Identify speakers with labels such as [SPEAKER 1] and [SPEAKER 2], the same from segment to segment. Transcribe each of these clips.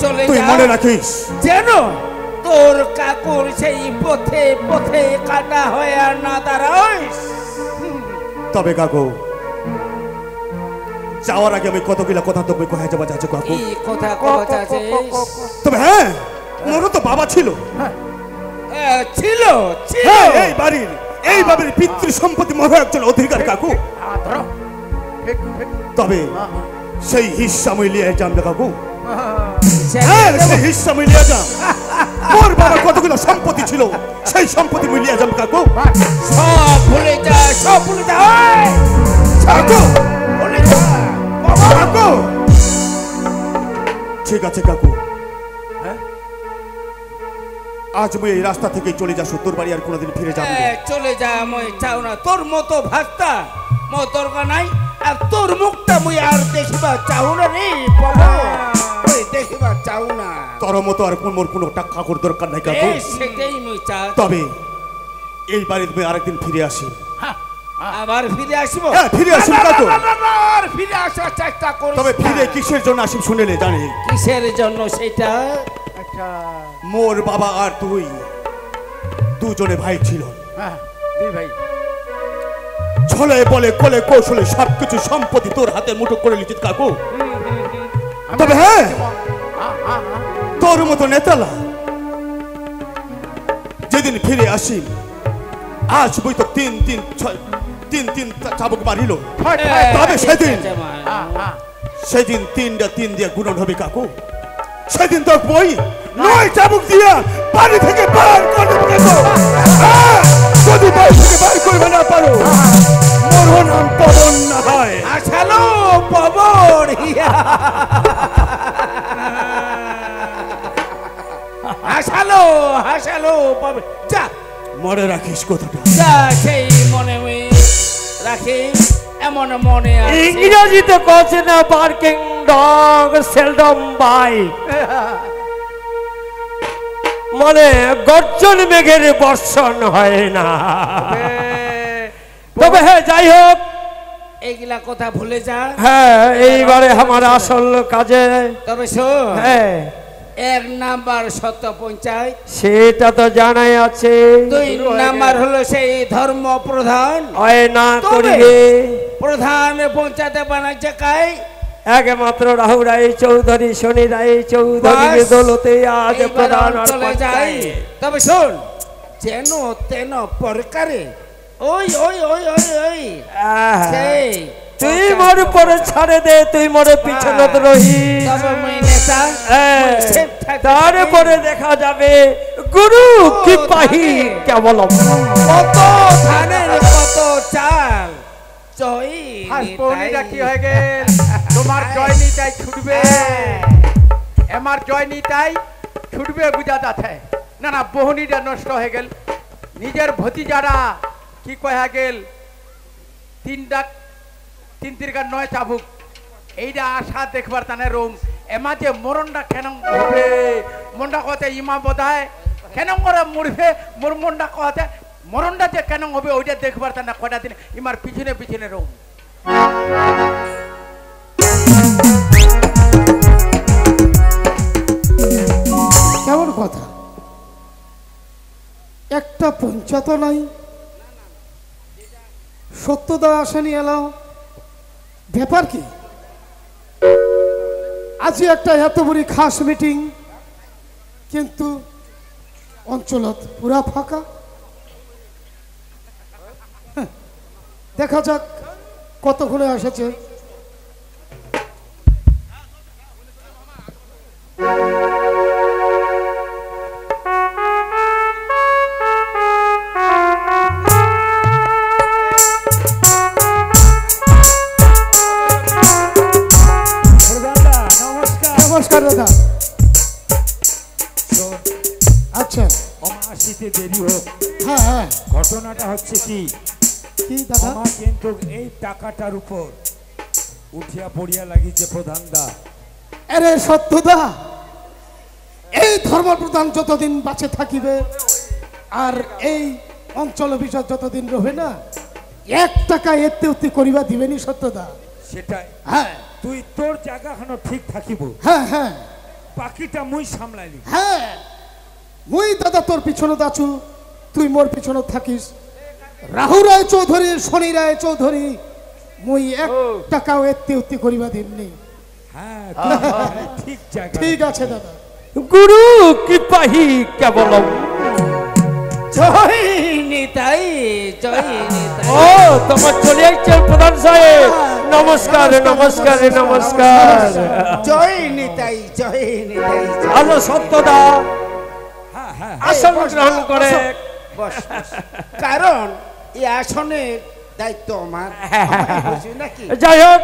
[SPEAKER 1] চলে
[SPEAKER 2] তুই মনে রাখিস
[SPEAKER 1] যেন তোর কাকুর সেই পথে পথে কাটা হয়ে আর না দাঁড়াইস।
[SPEAKER 2] তবে কাকু যাওয়ার আগে আমি কতগুলা কথা তোকে কয়ে যাবো চাচু কাকু।
[SPEAKER 1] কি কথা কথা
[SPEAKER 2] তবে হ্যাঁ মোরও তো বাবা ছিল
[SPEAKER 1] ছিল ছিল
[SPEAKER 2] এই বাড়ির পিতৃ সম্পত্তি মোর একজন অধিকার কাকু। তবে সেই হিস্সা মিলিয়ে যান কাকু, সেই হিস্সা মিলিয়ে যান। মোর বাবার কতগুলো সম্পত্তি ছিল সেই সম্পত্তি মিলিয়ে যান কাকু।
[SPEAKER 1] সব ভুলে যা, সব ভুলে যা
[SPEAKER 2] কাকু,
[SPEAKER 1] ভুলে যা
[SPEAKER 2] কাকু। ঠিক আছে কাকু, আজ আমি এই রাস্তা থেকে চলে যাস, তোর বাড়ি আর কোনোদিন ফিরে যাবো না।
[SPEAKER 1] চলে যা, মই চাও না তোর মতো ভাস্তা মোর দরকার নাই। আর তোর মুখটা মুই আর দেখিবা চাও না রে বাবা, ওই দেখিবা চাও না।
[SPEAKER 2] তোর মতো আর মোর কোনো টাকা কর দরকার নাই কাকু।
[SPEAKER 1] সেটাই মই চাই।
[SPEAKER 2] তবে এই বাড়িতে আমি আরেকদিন ফিরে আসি।
[SPEAKER 1] আবার ফিরে আসবো?
[SPEAKER 2] হ্যাঁ ফিরে আসুন কাকু।
[SPEAKER 1] আর ফিরে আসার চেষ্টা করিস।
[SPEAKER 2] তবে ফিরে কিসের জন্য আসি শুনেলে জানি?
[SPEAKER 1] কিসের জন্য সেটা?
[SPEAKER 2] মোর বাবা আর তুই দুজনে ভাই ছিল।
[SPEAKER 3] দুই ভাই
[SPEAKER 2] ছলে বলে কোলে কৌশলে সবকিছু সম্পত্তি তোর হাতে মুঠো করে লিখিত কাকু। তবে হ্যাঁ তোর মতো নেতালা যেদিন ফিরে আসি, আজ বই তো তিন চাবুক মারিল। তবে সেদিন তিন দিয়ে গুণন হবে কাকু। সেদিন তো বই 9 চাবুক দিয়া বাড়ি থেকে বার করে দেবো। যদি বাড়ি থেকে বার করবে না পারো, মোর নাম পবন না হয়।
[SPEAKER 1] আসালো পবন, হাসালো হাসালো পবন। যা
[SPEAKER 2] মনে রাখিস কথাটা।
[SPEAKER 1] যা সেই মনে রাখিস, এমন মনে আছে।
[SPEAKER 3] ইংরেজিতে কছে না পার্কিং ডগ সেলডম বাই, মানে গর্জন মেঘের বর্ষণ হয় না। তবে হ্যাঁ যাই হোক,
[SPEAKER 1] এইগুলা কথা ভুলে যা।
[SPEAKER 3] হ্যাঁ এইবারে আমার আসল কাজে।
[SPEAKER 1] তবে শোন,
[SPEAKER 3] হ্যাঁ
[SPEAKER 1] 1 নাম্বার সত্য পঞ্চায়েত,
[SPEAKER 3] সেটা তো জানাই আছে।
[SPEAKER 1] 2 নাম্বার হলো সেই ধর্ম প্রধান।
[SPEAKER 3] না করিবে
[SPEAKER 1] প্রধান পঞ্চায়েতে বানাচ্ছে কাই
[SPEAKER 3] একমাত্র রাহু রায় চৌধুরী, শনি রায় চৌধুরী দৌলতে আজ প্রধান
[SPEAKER 1] চলে যায়। তবে শোন, যেন তেন প্রকারে ওই ওই ওই ওই ওই সেই
[SPEAKER 3] তুই মোর পরে ছাড়ে দে, তুই মোরে পিছনে রহি। তারপরে দেখা যাবে গুরু কি পাহি কেবল।
[SPEAKER 1] কত ধানের কত চাল
[SPEAKER 4] কি হয়ে গেল তোমার জয়নিতাই ছুটবে, আমার জয়নিতাই ছুটবে বুঝা যাচ্ছে না। না বহনিটা নষ্ট হয়ে গেল, নিজের ভতিজারা কি কয়া গেল 3 তিরকা 9 চাবুক, এইটা আশা দেখবার তানে রুম। এমা যে মরণটা কেন হবে, মনটা কথা ইমা বোধায় কেন করে মরবে, মোর মনটা কথা মরণটা যে কেন হবে ওইটা দেখবার তানে কটা দিন ইমার পিছনে পিছনে রুম।
[SPEAKER 5] কেমন কথা, একটা পঞ্চায়েত নাই, সত্যদা আসেনি এলাও, ব্যাপার কি? আজ একটা এত বড় খাস মিটিং, কিন্তু অঞ্চলত পুরা ফাঁকা। দেখা যাক কতক্ষণে এসেছে। নমস্কার দাদা। আচ্ছা
[SPEAKER 6] আসিতে দেরি হোক,
[SPEAKER 5] হ্যাঁ হ্যাঁ,
[SPEAKER 6] ঘটনাটা হচ্ছে কি
[SPEAKER 5] দাদা?
[SPEAKER 6] আমার কিন্তু এই টাকাটার উপর উঠিয়া পড়িয়া লাগিছে প্রধান দা।
[SPEAKER 5] আরে সত্যদা, এই ধর্মপ্রধান যতদিন বাঁচে থাকিবে আর এই অঞ্চল বিষয় যতদিন রবে না, 1 টাকা এতে উত্তি করিবা দিবেনি সত্যদা।
[SPEAKER 6] সেটাই,
[SPEAKER 5] হ্যাঁ
[SPEAKER 6] তুই তোর জায়গা ঠিক থাকিব।
[SPEAKER 5] হ্যাঁ হ্যাঁ,
[SPEAKER 6] পাখিটা মুই সামলাইলি।
[SPEAKER 5] হ্যাঁ মুই দাদা তোর পিছনে আছু, তুই মোর পিছনে থাকিস। রাহু রায় চৌধুরী, শনি রায় চৌধুরী, মুই এক টাকাও এত্তি উত্তি করিবা দিমনি।
[SPEAKER 6] হ্যাঁ ঠিক জায়গা।
[SPEAKER 5] ঠিক আছে দাদা।
[SPEAKER 3] গুরু কৃপাহি কেবলম।
[SPEAKER 1] জয় নিতাই, জয় নিতাই।
[SPEAKER 3] ও তোমার চলে আসছেন প্রধান সাহেব, নমস্কার নমস্কার নমস্কার।
[SPEAKER 1] জয় নিতাই, জয় নিতাই।
[SPEAKER 3] আলো সত্যদা
[SPEAKER 6] হ্যাঁ হ্যাঁ
[SPEAKER 3] আসন গ্রহণ করে।
[SPEAKER 1] বস, বস। কারণ এই আসনের দায়িত্ব আমার, আমি বুঝি নাকি?
[SPEAKER 3] যাই হোক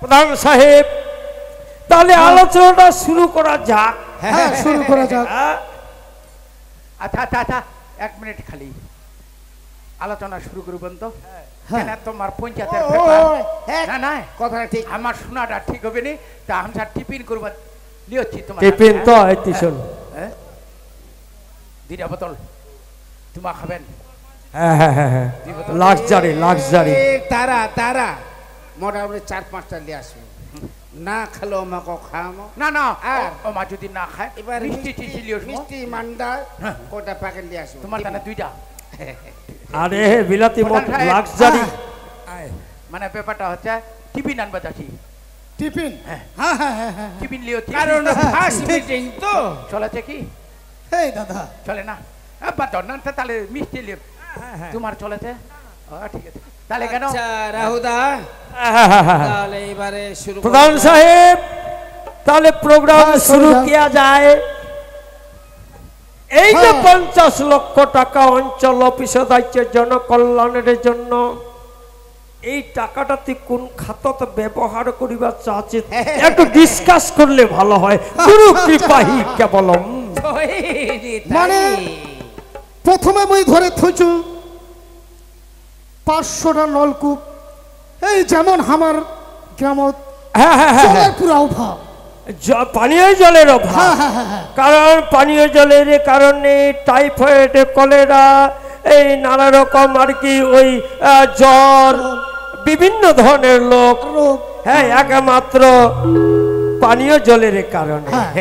[SPEAKER 3] প্রধান সাহেব, তাহলে আলোচনাটা শুরু করা যাক।
[SPEAKER 5] হ্যাঁ শুরু করা যাক।
[SPEAKER 3] হ্যাঁ?
[SPEAKER 4] আচ্ছা আচ্ছা আচ্ছা, 1 মিনিট খালি আলোচনা শুরু করবেন তো।
[SPEAKER 5] হ্যাঁ।
[SPEAKER 4] কেন তোমার পঞ্চায়েতের
[SPEAKER 1] ও,
[SPEAKER 4] ব্যাপার।
[SPEAKER 1] হ্যাঁ,
[SPEAKER 4] না না,
[SPEAKER 1] কথাটা ঠিক।
[SPEAKER 4] আমার শোনাটা ঠিক হবে নি, তা আমরা টিফিন করবার লিয়েছি তোমার
[SPEAKER 3] টিফিন
[SPEAKER 4] সাথে,
[SPEAKER 3] তো
[SPEAKER 4] হ্যাঁ?
[SPEAKER 3] এটি শোন।
[SPEAKER 4] হ্যাঁ? দুইটা বোতল তোমা খাবেন।
[SPEAKER 3] হ্যাঁ হ্যাঁ হ্যাঁ হ্যাঁ, লাক্সারি লাক্সারি।
[SPEAKER 1] এ, তারা তারা মোটামুটি 4-5টা নিয়ে আসবে। না খেলো আমাকে খাওয়ামো।
[SPEAKER 4] না না,
[SPEAKER 1] আর?
[SPEAKER 4] ও মা যদি না খায়
[SPEAKER 1] এবার
[SPEAKER 4] মিষ্টি টিষ্টি লিয়ে আসবো।
[SPEAKER 1] মিষ্টি মান্ডা কোটা প্যাকেট নিয়ে আসবো।
[SPEAKER 4] তোমার তাহলে 2টা।
[SPEAKER 3] আরে বিলাতি মত
[SPEAKER 4] প্রধান সাহেব,
[SPEAKER 3] লাক্সারি।
[SPEAKER 6] আয়।
[SPEAKER 4] মানে ব্যাপারটা হচ্ছে টিফিন আনবা যাচ্ছি।
[SPEAKER 5] টিফিন? হ্যাঁ হ্যাঁ হ্যাঁ হ্যাঁ।
[SPEAKER 4] টিফিন লিয়েছি।
[SPEAKER 1] কারণ ফার্স্ট মিটিং তো।
[SPEAKER 4] চলেছে কি?
[SPEAKER 5] এই দাদা
[SPEAKER 4] চলে না? বাদ না, তাহলে মিষ্টি লিয়ে তোমার চলেছে। ঠিক আছে, তাহলে কেন?
[SPEAKER 1] আচ্ছা রাহুদা, তাহলে এবারে শুরু করা
[SPEAKER 3] প্রধান
[SPEAKER 1] যাক।
[SPEAKER 3] সাহেব, তাহলে প্রোগ্রাম
[SPEAKER 5] হ্যাঁ,
[SPEAKER 3] শুরু
[SPEAKER 5] শুরু
[SPEAKER 3] কিয়া যায়। এই যে
[SPEAKER 5] হ্যাঁ।
[SPEAKER 3] 50 লক্ষ টাকা অঞ্চল অফিসে দায়িত্বের জনকল্যাণের জন্য, এই টাকাটা তুই কোন খাতত ব্যবহার করিবার চাচ্ছি একটু ডিসকাস করলে ভালো হয়। গুরু কৃপাহি কেবলম।
[SPEAKER 1] জয় নিতাই।
[SPEAKER 5] মানে প্রথমে মুই ধরে থইছু 500টা নলকূপ। এই যেমন আমার গ্রামত
[SPEAKER 3] হ্যাঁ হ্যাঁ হ্যাঁ
[SPEAKER 5] জলের পুরা অভাব।
[SPEAKER 3] পানীয় জলের অভাব।
[SPEAKER 5] হ্যাঁ হ্যাঁ হ্যাঁ হ্যাঁ।
[SPEAKER 3] কারণ পানীয় জলের কারণে টাইফয়েড, কলেরা, এই নানা রকম আর কি ওই জ্বর, বিভিন্ন ধরনের লোক,
[SPEAKER 5] রোগ।
[SPEAKER 3] হ্যাঁ একমাত্র পানীয় জলের কারণে।
[SPEAKER 5] হ্যাঁ।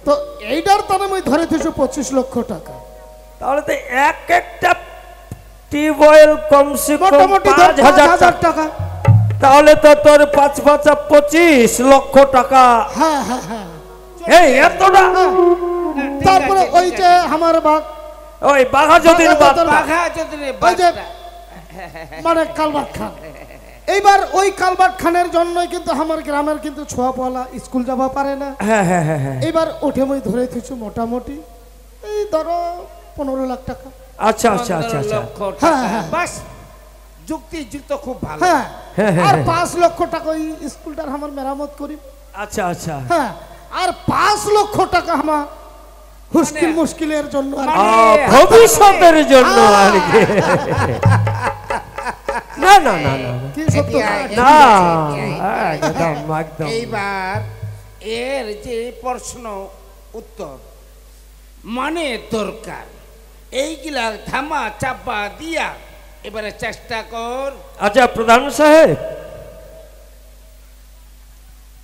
[SPEAKER 5] তো এইটার তানে মুই ধরে থইছু 25 লক্ষ টাকা।
[SPEAKER 3] তাহলে তো একটা টিউবওয়েল কমসে কম
[SPEAKER 5] মোটামুটি
[SPEAKER 3] 5,000
[SPEAKER 5] টাকা।
[SPEAKER 3] তাহলে তো তোর 5 25 লক্ষ টাকা।
[SPEAKER 5] হ্যাঁ হ্যাঁ হ্যাঁ।
[SPEAKER 3] এই এতটা?
[SPEAKER 1] ঠিক
[SPEAKER 5] তারপরে
[SPEAKER 1] আছে,
[SPEAKER 5] ওই
[SPEAKER 1] ঠিক
[SPEAKER 5] যে
[SPEAKER 1] আছে।
[SPEAKER 5] আমার বাঘ,
[SPEAKER 3] ওই বাঘা যতীন বাদ।
[SPEAKER 1] বাঘা যদি
[SPEAKER 5] ওই যে মানে কালবাট খান। এইবার ওই কালবাট খানের জন্যই কিন্তু আমার গ্রামের কিন্তু ছোয়া পলা স্কুল যাওয়া পারে না।
[SPEAKER 3] হ্যাঁ হ্যাঁ হ্যাঁ হ্যাঁ।
[SPEAKER 5] এইবার ওঠে মই ধরে থইছু মোটামুটি এই ধরো 15 লাখ টাকা।
[SPEAKER 3] আচ্ছা আচ্ছা আচ্ছা আচ্ছা।
[SPEAKER 1] লক্ষ
[SPEAKER 5] হ্যাঁ,
[SPEAKER 1] টাকা।
[SPEAKER 5] হ্যাঁ।
[SPEAKER 1] বাস যুক্তিযুক্ত, খুব ভালো।
[SPEAKER 5] হ্যাঁ
[SPEAKER 3] হ্যাঁ, হ্যাঁ,
[SPEAKER 5] আর
[SPEAKER 3] হ্যাঁ।
[SPEAKER 5] 5 লক্ষ টাকা ওই স্কুলটার আমার মেরামত করি।
[SPEAKER 3] আচ্ছা আচ্ছা।
[SPEAKER 5] হ্যাঁ আর 5 লক্ষ টাকা আমার মুশকিল
[SPEAKER 1] মানে-
[SPEAKER 5] মুশকিলের জন্য আর কি।
[SPEAKER 3] ভবিষ্যতের জন্য আর কি। না না না না না।
[SPEAKER 5] কি সত্য?
[SPEAKER 3] না একদম একদম।
[SPEAKER 1] এইবার এর যে প্রশ্ন উত্তর মানে দরকার, এইগুলা ধামা চাপা দিয়া এবারে চেষ্টা কর।
[SPEAKER 3] আচ্ছা প্রধান সাহেব,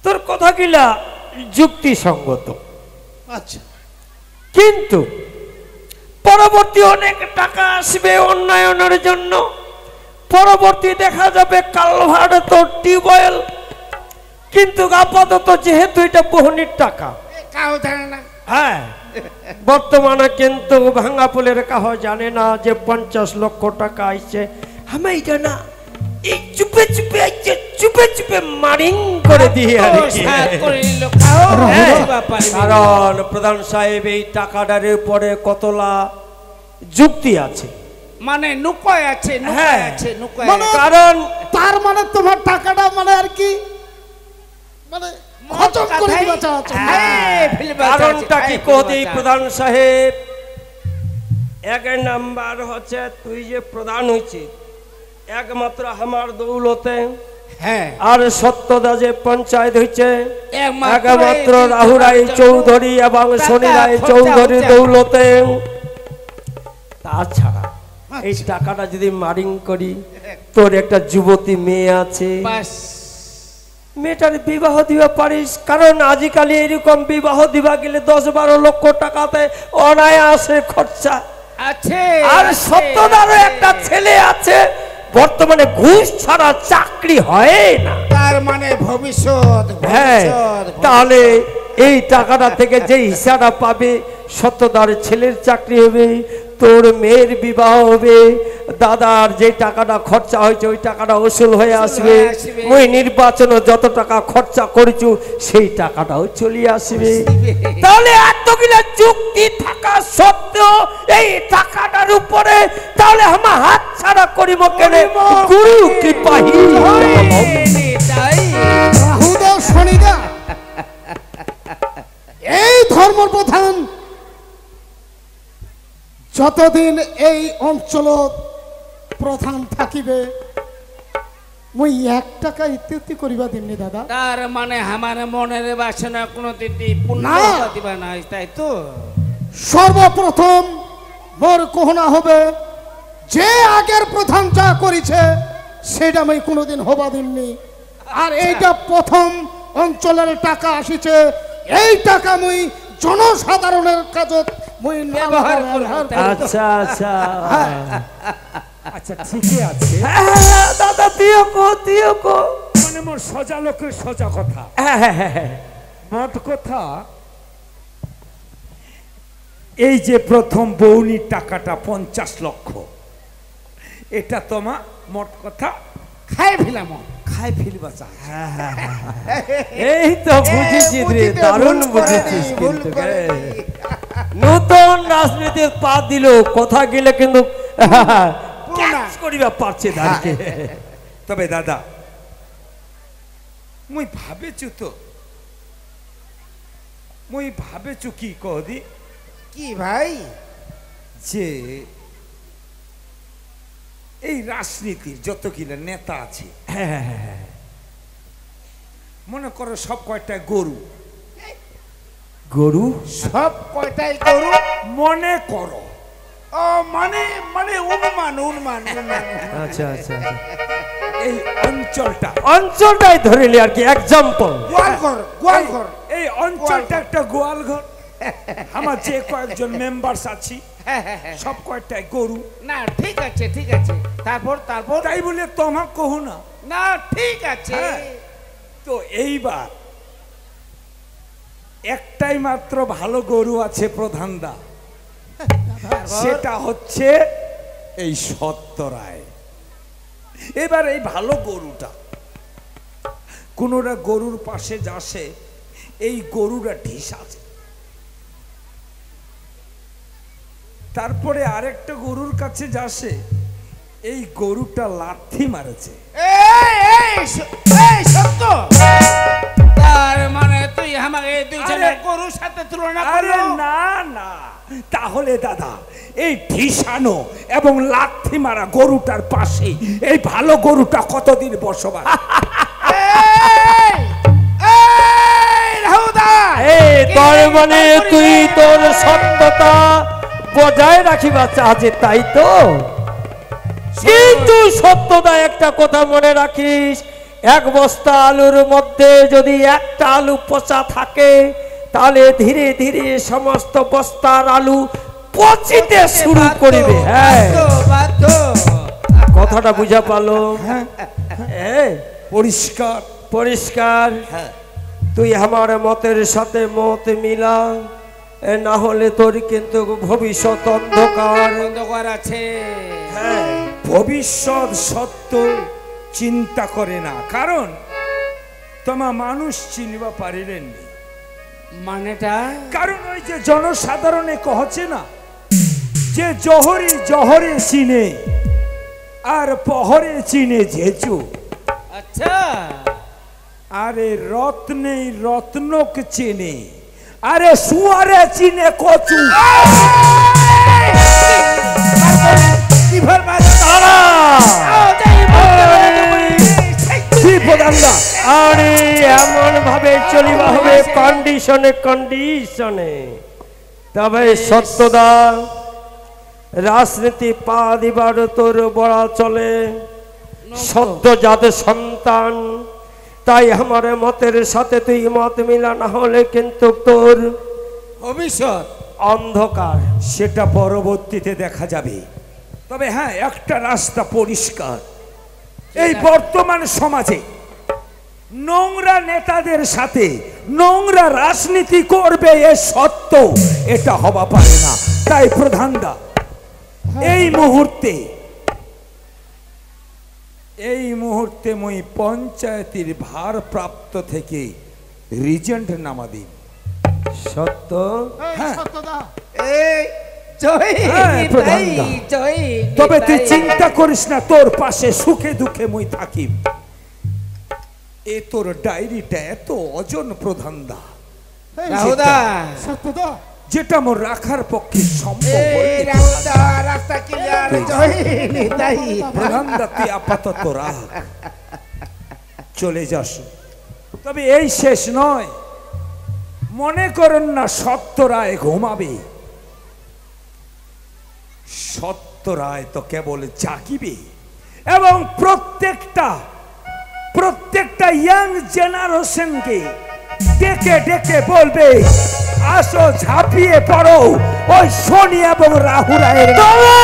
[SPEAKER 3] তোর কথা গিলা যুক্তিসঙ্গত,
[SPEAKER 5] আচ্ছা
[SPEAKER 3] কিন্তু পরবর্তী অনেক টাকা আসবে উন্নয়নের জন্য। পরবর্তী দেখা যাবে কালভার্ট, তোর টিউবওয়েল, কিন্তু আপাতত যেহেতু এটা বহনির টাকা,
[SPEAKER 1] কাউ জানে না।
[SPEAKER 3] হ্যাঁ বর্তমানে কিন্তু ভাঙ্গা পোলের কাহ জানে না যে 50 লক্ষ টাকা আইছে। আমি এটা না এই চুপে চুপে আইছে, চুপে চুপে মারিং করে দিয়ে আর
[SPEAKER 1] ও,
[SPEAKER 3] কি।
[SPEAKER 1] সাত করে নিল, কাউ
[SPEAKER 3] হ্যাঁ,
[SPEAKER 1] বুঝবা পারবে না।
[SPEAKER 3] কারণ প্রধান সাহেব এই টাকাটার উপরে কতলা যুক্তি আছে।
[SPEAKER 1] মানে নুকয় আছে, নুকয়
[SPEAKER 3] হ্যাঁ।
[SPEAKER 1] আছে, নুকয়
[SPEAKER 5] মানে
[SPEAKER 1] আছে।
[SPEAKER 3] কারণ
[SPEAKER 5] তার মানে তোমার টাকাটা মানে আর কি মানে খতম করে দিবা চাচ্ছ।
[SPEAKER 1] হ্যাঁ, ফেলবা
[SPEAKER 3] কারণটা
[SPEAKER 1] চাচ্ছে,
[SPEAKER 3] কি
[SPEAKER 1] হ্যাঁ,
[SPEAKER 3] কদি
[SPEAKER 1] ফেলবা
[SPEAKER 3] প্রধান সাহেব? এক নাম্বার হচ্ছে তুই যে প্রধান হয়েছিস একমাত্র আমার দৌলতে,
[SPEAKER 1] হ্যাঁ,
[SPEAKER 3] আর সত্যদা যে পঞ্চায়েত হয়েছে
[SPEAKER 1] একমাত্র
[SPEAKER 3] একমাত্র
[SPEAKER 1] এই
[SPEAKER 3] রাহু রায়
[SPEAKER 1] টাকার
[SPEAKER 3] চৌধুরী এবং
[SPEAKER 1] টাকা
[SPEAKER 3] শনি রায়
[SPEAKER 1] খরচা
[SPEAKER 3] চৌধুরী
[SPEAKER 1] হচ্ছে।
[SPEAKER 3] দৌলতে। তাছাড়া এই টাকাটা যদি মারিং করি, তোর একটা যুবতী মেয়ে আছে,
[SPEAKER 1] বাস
[SPEAKER 3] মেয়েটার বিবাহ দিবা পারিস, কারণ আজিকালি এরকম বিবাহ দিবা গেলে 10-12 লক্ষ টাকাতে অনায়াসে খরচা
[SPEAKER 1] আছে।
[SPEAKER 3] আর সত্যদারও একটা ছেলে আছে, বর্তমানে ঘুষ ছাড়া চাকরি হয় না।
[SPEAKER 1] তার মানে ভবিষ্যৎ,
[SPEAKER 3] হ্যাঁ,
[SPEAKER 1] ভবিষ্যৎ।
[SPEAKER 3] তাহলে এই টাকাটা থেকে যে হিসাবটা পাবে, সত্যদার ছেলের চাকরি হবে, তোর মেয়ের বিবাহ হবে, দাদার যে টাকাটা খরচা হয়েছে ওই টাকাটা উসুল হয়ে আসবে, মই নির্বাচনে যত টাকা খরচা করেছু সেই টাকাটাও চলে আসবে। তাহলে এতগুলো যুক্তি থাকা সত্ত্বেও এই টাকাটার উপরে তাহলে আমার হাত ছাড়া করিব কেন? গুরু কৃপাহি।
[SPEAKER 1] তাই
[SPEAKER 5] রাহুদা শনিদা, এই ধর্মপ্রধান যতদিন এই অঞ্চল প্রধান থাকিবে মুই 1 টাকা ইত্যুক্তি করিবা দিমনি দাদা।
[SPEAKER 1] তার মানে আমার মনের বাসনা কোনো দিতে পূর্ণ
[SPEAKER 5] না।
[SPEAKER 1] দিবা না, তাই তো?
[SPEAKER 5] সর্বপ্রথম মোর কোহনা হবে যে আগের প্রধান যা করেছে সেটা আমি কোনোদিন হবা দিমনি। আর এইটা প্রথম অঞ্চলের টাকা আসিছে, এই টাকা মুই জনসাধারণের কাজত মুই
[SPEAKER 1] ব্যবহার
[SPEAKER 5] ব্যবহার
[SPEAKER 1] করব।
[SPEAKER 5] করব।
[SPEAKER 3] আচ্ছা আচ্ছা,
[SPEAKER 6] আচ্ছা ঠিকই আছে,
[SPEAKER 3] হ্যাঁ, দাদা তুইও কো, তুইও কো।
[SPEAKER 6] মানে মোর সোজা লোকের সোজা কথা। মোট কথা, এই যে প্রথম বউনির টাকাটা 50 লক্ষ, এটা তোমা মোট কথা
[SPEAKER 1] খাই ফেলাম।
[SPEAKER 6] খাই ফেলবা চা।
[SPEAKER 3] এই তো বুঝেছি রে,
[SPEAKER 1] বুঝিতে
[SPEAKER 3] দারুণ
[SPEAKER 1] ভুল
[SPEAKER 3] বুঝেছিস
[SPEAKER 1] করেনি, ভুল
[SPEAKER 3] কিন্তু
[SPEAKER 1] করেনি।
[SPEAKER 3] নতুন রাজনীতির পা দিল, কথা গেলে কিন্তু
[SPEAKER 1] পুরোনা।
[SPEAKER 3] ক্যাচ করিবা পারছে দাঁড়িয়ে।
[SPEAKER 6] তবে দাদা মুই ভাবেছু তো, মুই ভাবেছু কি কদি,
[SPEAKER 1] কি ভাই?
[SPEAKER 6] যে এই রাজনীতির যতগুলো নেতা আছে, মনে করো সব কয়টা গরু,
[SPEAKER 3] গরু
[SPEAKER 1] সব কয়টাই গরু?
[SPEAKER 6] মনে করো।
[SPEAKER 1] ও মানে মানে অনুমান অনুমান অনুমান।
[SPEAKER 3] আচ্ছা আচ্ছা,
[SPEAKER 6] এই অঞ্চলটা,
[SPEAKER 3] অঞ্চলটাই ধরিলি আর কি, এক্সাম্পল।
[SPEAKER 1] গোয়ালঘর গোয়ালঘর।
[SPEAKER 6] এই অঞ্চলটা একটা গোয়াল ঘর। আমার যে কয়েকজন মেম্বার্স আছি সব কয়টাই গরু।
[SPEAKER 1] না ঠিক আছে ঠিক আছে, তারপর তারপর?
[SPEAKER 6] তাই বলে তোমার কহু না।
[SPEAKER 1] না ঠিক আছে।
[SPEAKER 6] হ্যাঁ। তো এইবার একটাই মাত্র ভালো গরু আছে প্রধানদা, সেটা হচ্ছে এই সত্যরায়। এবার এই ভালো গরুটা, কোনটা গরুর পাশে যাসে, এই গরুটা ঢিস আছে, তারপরে আরেকটা গরুর কাছে যাসে, এই গরুটা লাথি মারেছে।
[SPEAKER 1] এই সত্য, তার মানে তুই আমাকে দুইজনের গরুর সাথে তুলনা
[SPEAKER 6] আরে
[SPEAKER 1] করলো?
[SPEAKER 6] না না, তাহলে দাদা এই ঢিসানো এবং লাথি মারা গরুটার পাশে এই ভালো গরুটা কতদিন বসবাস?
[SPEAKER 1] এই, এই রাহুদা,
[SPEAKER 3] এই তোর
[SPEAKER 1] কি
[SPEAKER 3] মানে
[SPEAKER 1] করিস?
[SPEAKER 3] তুই তোর সত্যতা বজায় রাখিবা চাচ্ছে, তাই তো? কিন্তু সত্যতা একটা কথা মনে রাখিস, 1 বস্তা আলুর মধ্যে যদি একটা আলু পচা থাকে, তাহলে ধীরে ধীরে সমস্ত বস্তার আলু পচিতে শুরু করিবে। হ্যাঁ,
[SPEAKER 1] বাধ্য।
[SPEAKER 3] কথাটা বুঝা পালো? হ্যাঁ,
[SPEAKER 6] পরিষ্কার
[SPEAKER 3] পরিষ্কার। তুই আমার মতের সাথে মত মিলা, না হলে তোর কিন্তু ভবিষ্যৎ অন্ধকার।
[SPEAKER 1] অন্ধকার আছে।
[SPEAKER 3] হ্যাঁ,
[SPEAKER 6] ভবিষ্যৎ সত্য চিন্তা করে না, কারণ তোমা মানুষ চিনবা পারিলেন।
[SPEAKER 1] মানেটা?
[SPEAKER 6] কারণ ওই যে জনসাধারণে কহছে না যে জহরে জহরে চিনে আর পহরে চিনে ঝেচু,
[SPEAKER 1] আচ্ছা,
[SPEAKER 6] আরে রত্নে রত্নক চিনে, আরে সুয়ারে চিনে কচু।
[SPEAKER 3] আরে এমন ভাবে চলিবা হবে কন্ডিশনে কন্ডিশনে। তবে সত্যদা রাজনীতি পা দিবার তোর বড়া চলে, সদ্যজাত সন্তান তাই আমার মতের সাথে তুই মত মিলা, না হলে কিন্তু তোর
[SPEAKER 1] ভবিষ্যৎ
[SPEAKER 3] অন্ধকার।
[SPEAKER 6] সেটা পরবর্তীতে দেখা যাবে। তবে হ্যাঁ, একটা রাস্তা পরিষ্কার, এই বর্তমান সমাজে নোংরা নেতাদের সাথে নোংরা রাজনীতি করবে এ সত্য, এটা হওয়া পারে না। তাই প্রধানদা এই মুহূর্তে মই পঞ্চায়েতের ভারপ্রাপ্ত থেকে রিজেন্ট নামা দিন।
[SPEAKER 3] সত্য
[SPEAKER 6] হ্যাঁ।
[SPEAKER 5] সত্যদা
[SPEAKER 1] এই জয়
[SPEAKER 6] হ্যাঁ,
[SPEAKER 1] নিতাই,
[SPEAKER 6] প্রধানদা।
[SPEAKER 1] জয়
[SPEAKER 6] তবে তুই
[SPEAKER 1] নিতাই।
[SPEAKER 6] চিন্তা করিস না, তোর পাশে সুখে দুঃখে মই থাকি। এ তোর ডায়েরিটা এত ওজন প্রধানদা,
[SPEAKER 1] রাহুদা
[SPEAKER 5] সত্যদা
[SPEAKER 6] যেটা মোর রাখার পক্ষে সম্ভব
[SPEAKER 1] এই
[SPEAKER 6] হয়নি।
[SPEAKER 1] রাহুদা রাস্তা ক্লিয়ার, জয় নিতাই।
[SPEAKER 6] প্রধানদা তুই আপাতত রাখ, চলে যাস। তবে এই শেষ নয়, মনে করেন না সত্য রায় ঘুমাবে। সত্য রায় তো কেবল জাগিবে এবং প্রত্যেকটা ইয়াং জেনারেশনকে ডেকে ডেকে বলবে, আসো ঝাঁপিয়ে পড়ো ওই শনি এবং রাহু রায়ের নামে।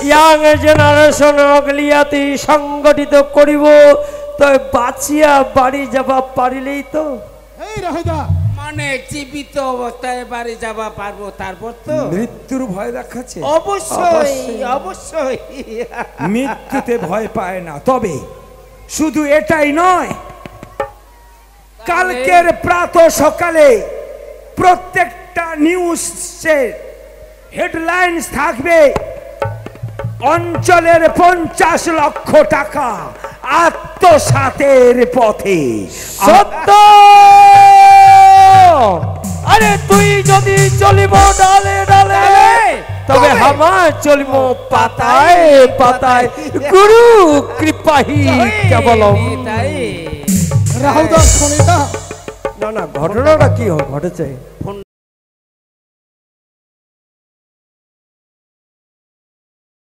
[SPEAKER 3] ইয়াং জেনারেশন অগলিয়াতি সংগঠিত করিব, তবে বাঁচিয়া বাড়ি যাবা পারিলেই তো।
[SPEAKER 5] এই রাহুদা
[SPEAKER 1] মানে জীবিত অবস্থায় বাড়ি যাবা পারবো, তারপর তো
[SPEAKER 6] মৃত্যুর ভয় দেখাচ্ছে।
[SPEAKER 1] অবশ্যই অবশ্যই
[SPEAKER 6] মৃত্যুতে ভয় পায় না। তবে শুধু এটাই নয়, কালকের প্রাত সকালে প্রত্যেকটা নিউজের হেডলাইন্স থাকবে, অঞ্চলের 50 লক্ষ টাকা আত্মসাতের পথে।
[SPEAKER 3] সত্য। আরে তুই যদি চলিব ডালে ডালে, তবে আমার চলিব পাতায় পাতায়, গুরু কৃপাহি কেবলম।
[SPEAKER 1] নিতাই।
[SPEAKER 5] রাহুদা শোনে না
[SPEAKER 3] না না, ঘটনাটা কি ঘটেছে?